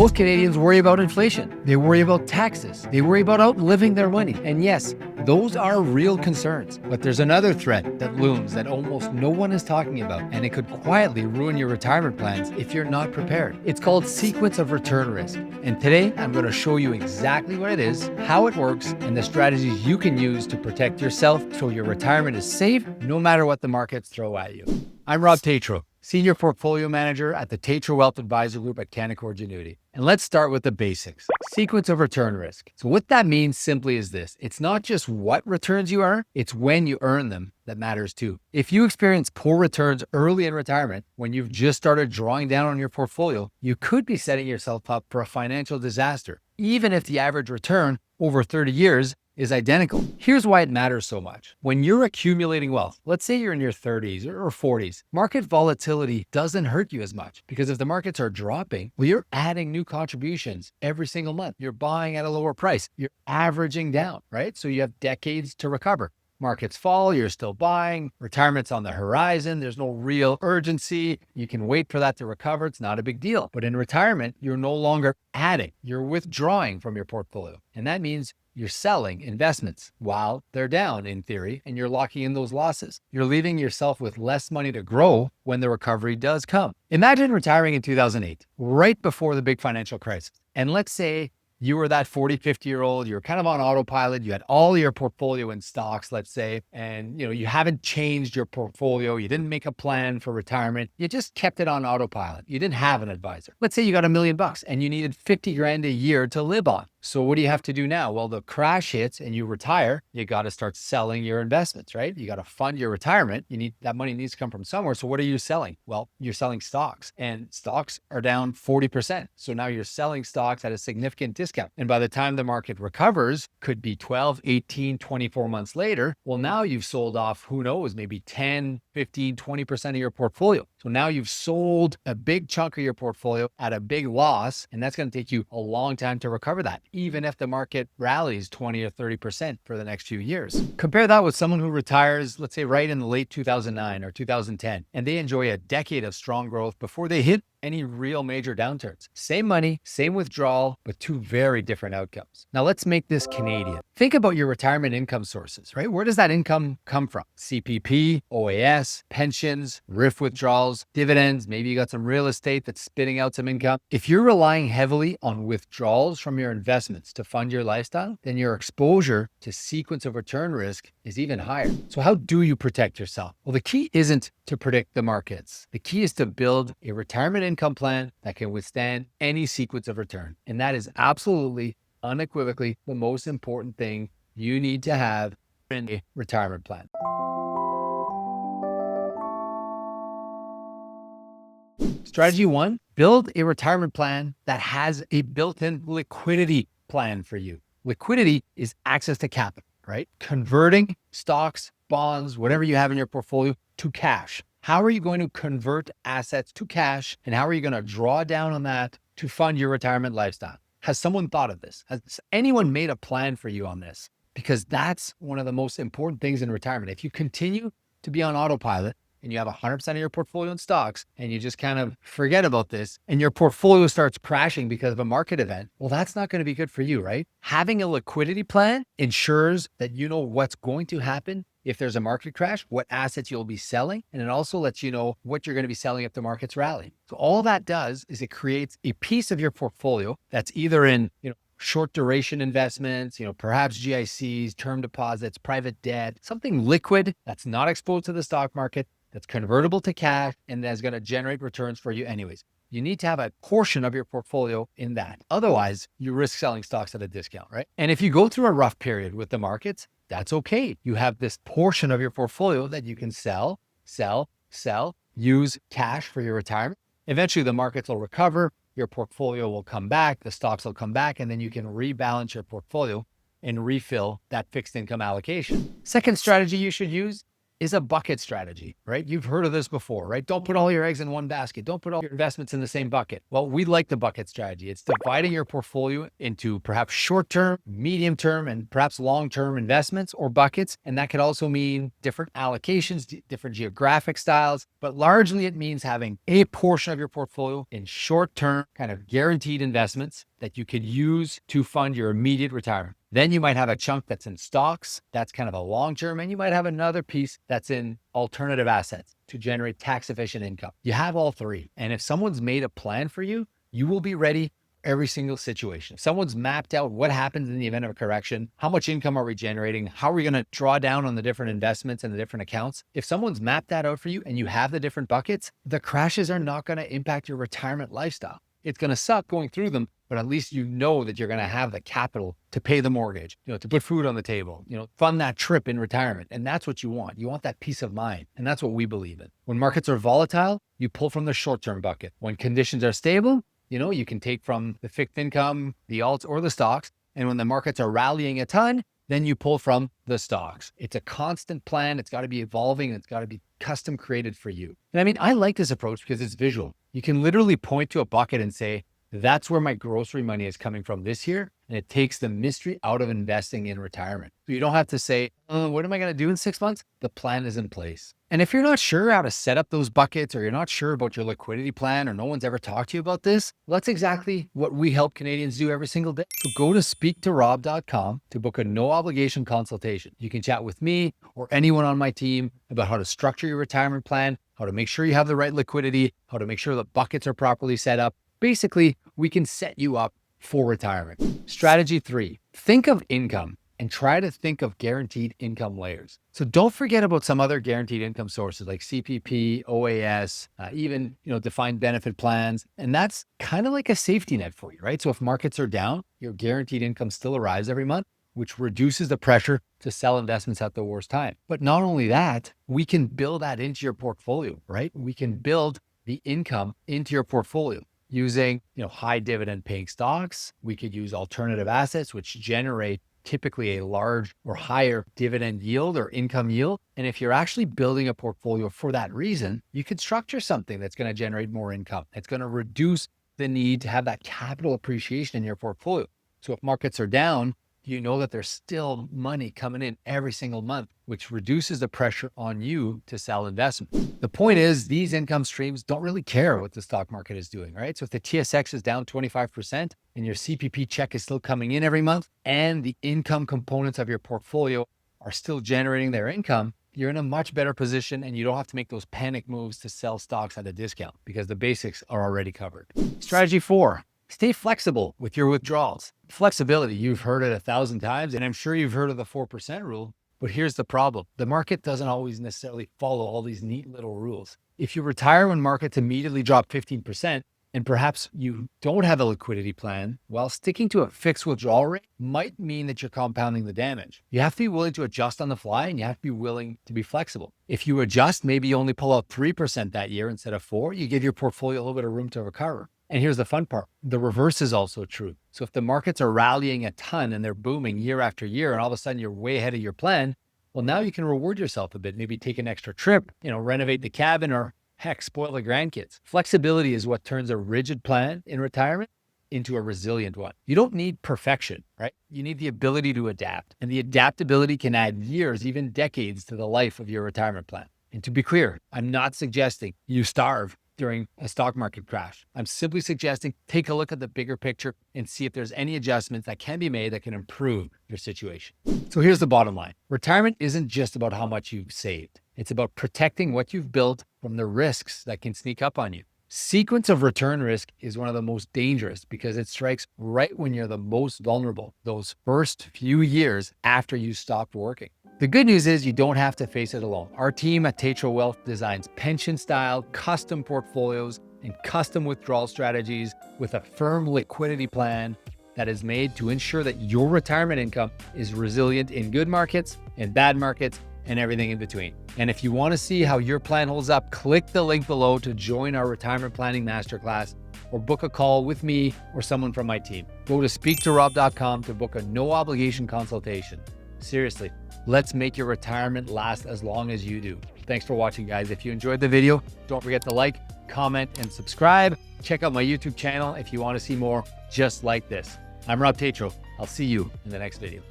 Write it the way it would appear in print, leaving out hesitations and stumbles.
Most Canadians worry about inflation. They worry about taxes. They worry about outliving their money. And yes, those are real concerns. But there's another threat that looms that almost no one is talking about, and it could quietly ruin your retirement plans if you're not prepared. It's called sequence of return risk. And today, I'm going to show you exactly what it is, how it works, and the strategies you can use to protect yourself so your retirement is safe no matter what the markets throw at you. I'm Rob Tétrault, Senior Portfolio Manager at the Tétrault Wealth Advisor Group at Canaccord Genuity. And let's start with the basics. Sequence of return risk. So what that means simply is this. It's not just what returns you earn, it's when you earn them that matters too. If you experience poor returns early in retirement, when you've just started drawing down on your portfolio, you could be setting yourself up for a financial disaster, even if the average return over 30 years is identical. Here's why it matters so much. When you're accumulating wealth, let's say you're in your 30s or 40s, market volatility doesn't hurt you as much because if the markets are dropping, well, you're adding new contributions every single month. You're buying at a lower price. You're averaging down, right? So you have decades to recover. Markets fall, you're still buying, retirement's on the horizon, there's no real urgency, you can wait for that to recover, it's not a big deal. But in retirement, you're no longer adding, you're withdrawing from your portfolio. And that means you're selling investments while they're down in theory, and you're locking in those losses. You're leaving yourself with less money to grow when the recovery does come. Imagine retiring in 2008, right before the big financial crisis. And let's say you were that 40, 50-year-old, you're kind of on autopilot, you had all your portfolio in stocks, let's say, and you haven't changed your portfolio, you didn't make a plan for retirement, you just kept it on autopilot. You didn't have an advisor. Let's say you got $1 million and you needed 50 grand a year to live on. So what do you have to do now? Well, the crash hits and you retire, you got to start selling your investments, right? You got to fund your retirement. That money needs to come from somewhere. So what are you selling? Well, you're selling stocks, and stocks are down 40%. So now you're selling stocks at a significant discount. And by the time the market recovers, could be 12, 18, 24 months later. Well, now you've sold off, who knows, maybe 10, 15, 20% of your portfolio. So now you've sold a big chunk of your portfolio at a big loss, and that's going to take you a long time to recover that, even if the market rallies 20 or 30% for the next few years. Compare that with someone who retires, let's say right in the late 2009 or 2010, and they enjoy a decade of strong growth before they hit any real major downturns. Same money, same withdrawal, but two very different outcomes. Now let's make this Canadian. Think about your retirement income sources, right? Where does that income come from? CPP, OAS, pensions, RRSP withdrawals, dividends, maybe you got some real estate that's spitting out some income. If you're relying heavily on withdrawals from your investments to fund your lifestyle, then your exposure to sequence of return risk is even higher. So how do you protect yourself? Well, the key isn't to predict the markets. The key is to build a retirement income plan that can withstand any sequence of return. And that is absolutely, unequivocally, the most important thing you need to have in a retirement plan. Strategy 1, build a retirement plan that has a built-in liquidity plan for you. Liquidity is access to capital, right? Converting stocks, bonds, whatever you have in your portfolio to cash. How are you going to convert assets to cash, and how are you going to draw down on that to fund your retirement lifestyle? Has someone thought of this? Has anyone made a plan for you on this? Because that's one of the most important things in retirement. If you continue to be on autopilot and you have 100% of your portfolio in stocks and you just kind of forget about this and your portfolio starts crashing because of a market event, well, that's not going to be good for you, right? Having a liquidity plan ensures that you know what's going to happen if there's a market crash, what assets you'll be selling, and it also lets you know what you're going to be selling if the market's rallying. So all that does is it creates a piece of your portfolio that's either in, short duration investments, perhaps GICs, term deposits, private debt, something liquid that's not exposed to the stock market, that's convertible to cash, and that's going to generate returns for you anyways. You need to have a portion of your portfolio in that. Otherwise, you risk selling stocks at a discount, right? And if you go through a rough period with the markets, that's okay. You have this portion of your portfolio that you can sell, use cash for your retirement. Eventually, the markets will recover, your portfolio will come back, the stocks will come back, and then you can rebalance your portfolio and refill that fixed income allocation. Second strategy you should use is a bucket strategy, right? You've heard of this before, right? Don't put all your eggs in one basket. Don't put all your investments in the same bucket. Well, we like the bucket strategy. It's dividing your portfolio into perhaps short-term, medium-term, and perhaps long-term investments or buckets. And that could also mean different allocations, different geographic styles, but largely it means having a portion of your portfolio in short-term kind of guaranteed investments that you could use to fund your immediate retirement. Then you might have a chunk that's in stocks, that's kind of a long-term, and you might have another piece that's in alternative assets to generate tax-efficient income. You have all three. And if someone's made a plan for you, you will be ready for every single situation. If someone's mapped out what happens in the event of a correction, how much income are we generating, how are we going to draw down on the different investments and the different accounts? If someone's mapped that out for you and you have the different buckets, the crashes are not going to impact your retirement lifestyle. It's going to suck going through them, but at least you know that you're going to have the capital to pay the mortgage, to put food on the table, fund that trip in retirement. And that's what you want. You want that peace of mind. And that's what we believe in. When markets are volatile, you pull from the short-term bucket. When conditions are stable, you can take from the fixed income, the alts, or the stocks. And when the markets are rallying a ton, then you pull from the stocks. It's a constant plan. It's got to be evolving. And it's got to be custom created for you. And I like this approach because it's visual. You can literally point to a bucket and say, that's where my grocery money is coming from this year. And it takes the mystery out of investing in retirement. So you don't have to say, what am I going to do in 6 months? The plan is in place. And if you're not sure how to set up those buckets, or you're not sure about your liquidity plan, or no one's ever talked to you about this, well, that's exactly what we help Canadians do every single day. So go to speaktorob.com to book a no obligation consultation. You can chat with me or anyone on my team about how to structure your retirement plan, how to make sure you have the right liquidity, how to make sure the buckets are properly set up. Basically, we can set you up for retirement. Strategy 3, think of income and try to think of guaranteed income layers. So don't forget about some other guaranteed income sources like CPP, OAS, even, defined benefit plans. And that's kind of like a safety net for you, right? So if markets are down, your guaranteed income still arrives every month, which reduces the pressure to sell investments at the worst time. But not only that, we can build that into your portfolio, right? We can build the income into your portfolio using, high dividend paying stocks. We could use alternative assets, which generate typically a large or higher dividend yield or income yield. And if you're actually building a portfolio for that reason, you could structure something that's going to generate more income. It's going to reduce the need to have that capital appreciation in your portfolio. So if markets are down, you know that there's still money coming in every single month, which reduces the pressure on you to sell investments. The point is, these income streams don't really care what the stock market is doing, right? So if the TSX is down 25% and your CPP check is still coming in every month and the income components of your portfolio are still generating their income, you're in a much better position and you don't have to make those panic moves to sell stocks at a discount because the basics are already covered. Strategy 4. Stay flexible with your withdrawals. Flexibility, you've heard it 1,000 times, and I'm sure you've heard of the 4% rule, but here's the problem. The market doesn't always necessarily follow all these neat little rules. If you retire when markets immediately drop 15%, and perhaps you don't have a liquidity plan, while sticking to a fixed withdrawal rate might mean that you're compounding the damage. You have to be willing to adjust on the fly, and you have to be willing to be flexible. If you adjust, maybe you only pull out 3% that year instead of 4%, you give your portfolio a little bit of room to recover. And here's the fun part. The reverse is also true. So if the markets are rallying a ton and they're booming year after year, and all of a sudden you're way ahead of your plan, well, now you can reward yourself a bit. Maybe take an extra trip, renovate the cabin, or heck, spoil the grandkids. Flexibility is what turns a rigid plan in retirement into a resilient one. You don't need perfection, right? You need the ability to adapt. And the adaptability can add years, even decades, to the life of your retirement plan. And to be clear, I'm not suggesting you starve during a stock market crash. I'm simply suggesting take a look at the bigger picture and see if there's any adjustments that can be made that can improve your situation. So here's the bottom line. Retirement isn't just about how much you've saved. It's about protecting what you've built from the risks that can sneak up on you. Sequence of return risk is one of the most dangerous because it strikes right when you're the most vulnerable, those first few years after you stopped working. The good news is you don't have to face it alone. Our team at Tétrault Wealth designs pension-style custom portfolios and custom withdrawal strategies with a firm liquidity plan that is made to ensure that your retirement income is resilient in good markets and bad markets and everything in between. And if you want to see how your plan holds up, click the link below to join our retirement planning masterclass or book a call with me or someone from my team. Go to speaktorob.com to book a no obligation consultation. Seriously, Let's make your retirement last as long as you do. Thanks for watching, guys. If you enjoyed the video, don't forget to like, comment, and subscribe. Check out my YouTube channel if you want to see more just like this. I'm Rob Tétrault. I'll see you in the next video.